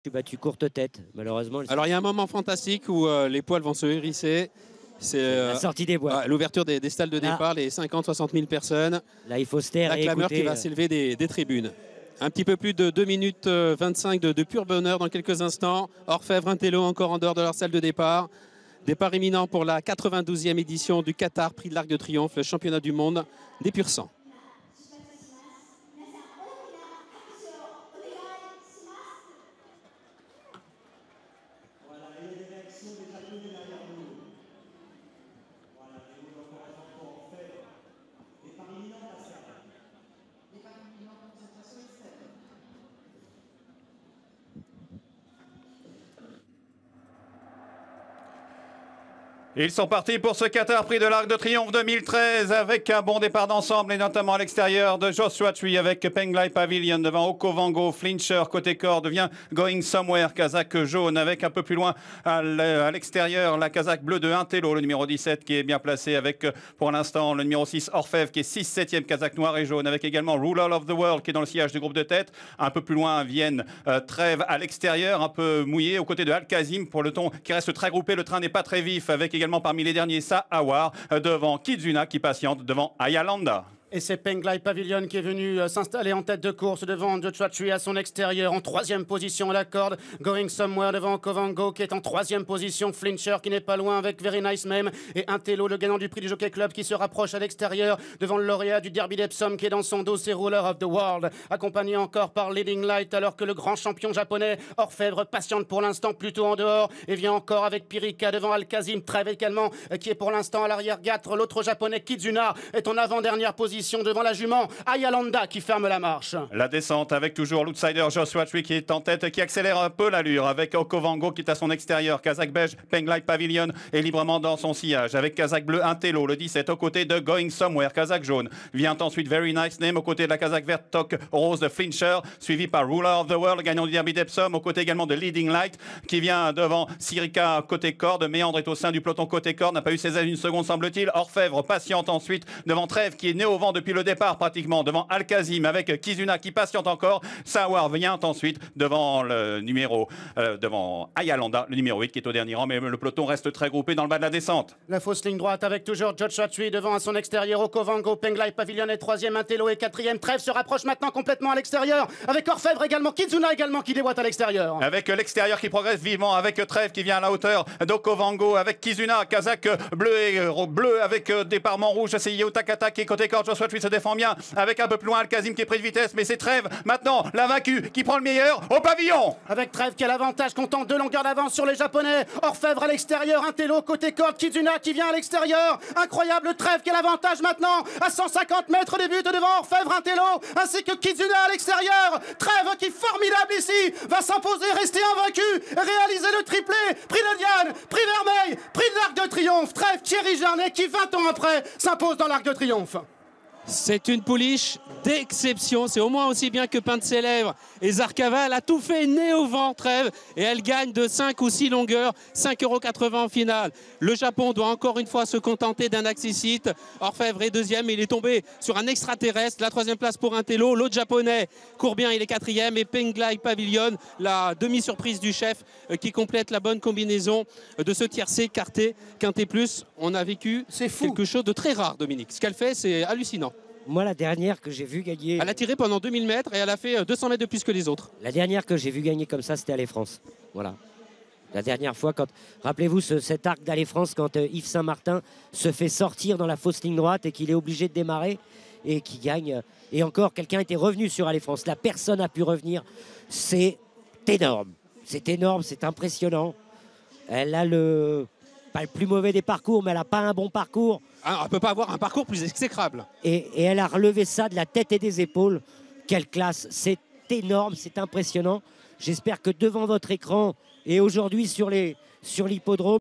suis battu courte tête, malheureusement. Alors il y a un moment fantastique où les poils vont se hérisser. C'est la sortie des bois. L'ouverture des stalles de départ, les 50-60 000 personnes. Là, il faut se taire. La clameur qui va s'élever des tribunes. Un petit peu plus de 2 minutes 25 de pur bonheur dans quelques instants. Orfèvre, Intello encore en dehors de leur salle de départ. Départ imminent pour la 92e édition du Qatar, prix de l'Arc de Triomphe, le championnat du monde des pur sang. Ils sont partis pour ce Qatar Prix de l'Arc de Triomphe 2013 avec un bon départ d'ensemble et notamment à l'extérieur de Joshua Tree avec Penglai Pavilion devant Okavango, Flincher côté corps devient Going Somewhere, Kazakh jaune avec un peu plus loin à l'extérieur la Kazakh bleue de Intello, le numéro 17 qui est bien placé avec pour l'instant le numéro 6 Orfèvre qui est 6/7e Kazakh noir et jaune avec également Ruler of the World qui est dans le sillage du groupe de tête. Un peu plus loin viennent Trèves à l'extérieur, un peu mouillé aux côtés de Al-Kazim pour le ton qui reste très groupé, le train n'est pas très vif avec également parmi les derniers Sahawar devant Kizuna qui patiente devant Ayalanda. Et c'est Penglai Pavilion qui est venu s'installer en tête de course devant Joshua Tree à son extérieur. En 3e position, la corde. Going Somewhere devant Kovango qui est en 3e position. Flincher qui n'est pas loin avec Very Nice même. Et Intello, le gagnant du prix du Jockey Club qui se rapproche à l'extérieur devant le lauréat du Derby d'Epsom qui est dans son dos. C'est Ruler of the World. Accompagné encore par Leading Light alors que le grand champion japonais Orfèvre patiente pour l'instant plutôt en dehors. Et vient encore avec Pirika devant Al-Kazim. Trèves également qui est pour l'instant à l'arrière-garde. L'autre japonais Kizuna est en avant-dernière position devant la jument Ayalanda qui ferme la marche. La descente avec toujours l'outsider Joshua Tree qui est en tête, qui accélère un peu l'allure avec Okovango qui est à son extérieur. Kazakh beige, Penglai Pavilion est librement dans son sillage avec Kazakh bleu Intello, le 17 aux côtés de Going Somewhere. Kazakh jaune vient ensuite Very Nice Name aux côtés de la Kazakh verte Tok Rose de Flincher, suivi par Ruler of the World, le gagnant du Derby d'Epsom, aux côtés également de Leading Light qui vient devant Sirica côté corde. Méandre est au sein du peloton côté corde, n'a pas eu ses ailes une seconde semble-t-il. Orfèvre patiente ensuite devant Trèves qui est né au vent depuis le départ pratiquement devant Al-Kazim avec Kizuna qui patiente encore. Sahawar vient ensuite devant le numéro devant Ayalanda, le numéro 8 qui est au dernier rang, mais le peloton reste très groupé dans le bas de la descente. La fausse ligne droite avec toujours Joshua Tree devant à son extérieur. Okovango, Penglai Pavilion est 3e, Intello est 4e. Trèves se rapproche maintenant complètement à l'extérieur avec Orfèvre également, Kizuna également qui déboîte à l'extérieur. Avec l'extérieur qui progresse vivement avec Trèves qui vient à la hauteur d'Okovango avec Kizuna, Kazakh bleu et bleu avec département rouge. C'est Yotakata qui est côté corde. Joshua Tree se défend bien avec un peu plus loin Al-Kazim qui est pris de vitesse, mais c'est Trèves maintenant l'invaincu qui prend le meilleur au pavillon. Avec Trèves qui a l'avantage, comptant 2 longueurs d'avance sur les japonais. Orfèvre à l'extérieur, Intello côté corde, Kizuna qui vient à l'extérieur. Incroyable, Trèves qui a l'avantage maintenant à 150 mètres des buts devant Orfèvre, Intello ainsi que Kizuna à l'extérieur. Trèves qui formidable ici va s'imposer, rester invaincu, réaliser le triplé, prix de Diane, prix Vermeil, prix de l'Arc de Triomphe. Trèves, Thierry Jarnet qui 20 ans après s'impose dans l'Arc de Triomphe. C'est une pouliche d'exception, c'est au moins aussi bien que Pain de ses lèvres et Zarkava. Elle a tout fait nez au vent, Trèves, et elle gagne de 5 ou 6 longueurs, 5,80 € en finale. Le Japon doit encore une fois se contenter d'un accessite. Orfèvre est 2e, il est tombé sur un extraterrestre. La 3e place pour Intello, l'autre japonais court bien, il est 4e, et Penglai Pavilion, la demi-surprise du chef qui complète la bonne combinaison de ce tiercé quarté, quinté plus. On a vécu quelque chose de très rare, Dominique. Ce qu'elle fait, c'est hallucinant. Moi, la dernière que j'ai vu gagner... Elle a tiré pendant 2000 mètres et elle a fait 200 mètres de plus que les autres. La dernière que j'ai vu gagner comme ça, c'était Allez France. Voilà. La dernière fois, quand... Rappelez-vous cet arc d'Allez France, quand Yves Saint-Martin se fait sortir dans la fausse ligne droite et qu'il est obligé de démarrer et qui gagne. Et encore, quelqu'un était revenu sur Allez France. La personne a pu revenir. C'est énorme. C'est énorme, c'est impressionnant. Elle a pas le plus mauvais des parcours, mais elle n'a pas un bon parcours. Ah, on ne peut pas avoir un parcours plus exécrable. Et elle a relevé ça de la tête et des épaules. Quelle classe! C'est énorme, c'est impressionnant. J'espère que devant votre écran et aujourd'hui sur l'hippodrome,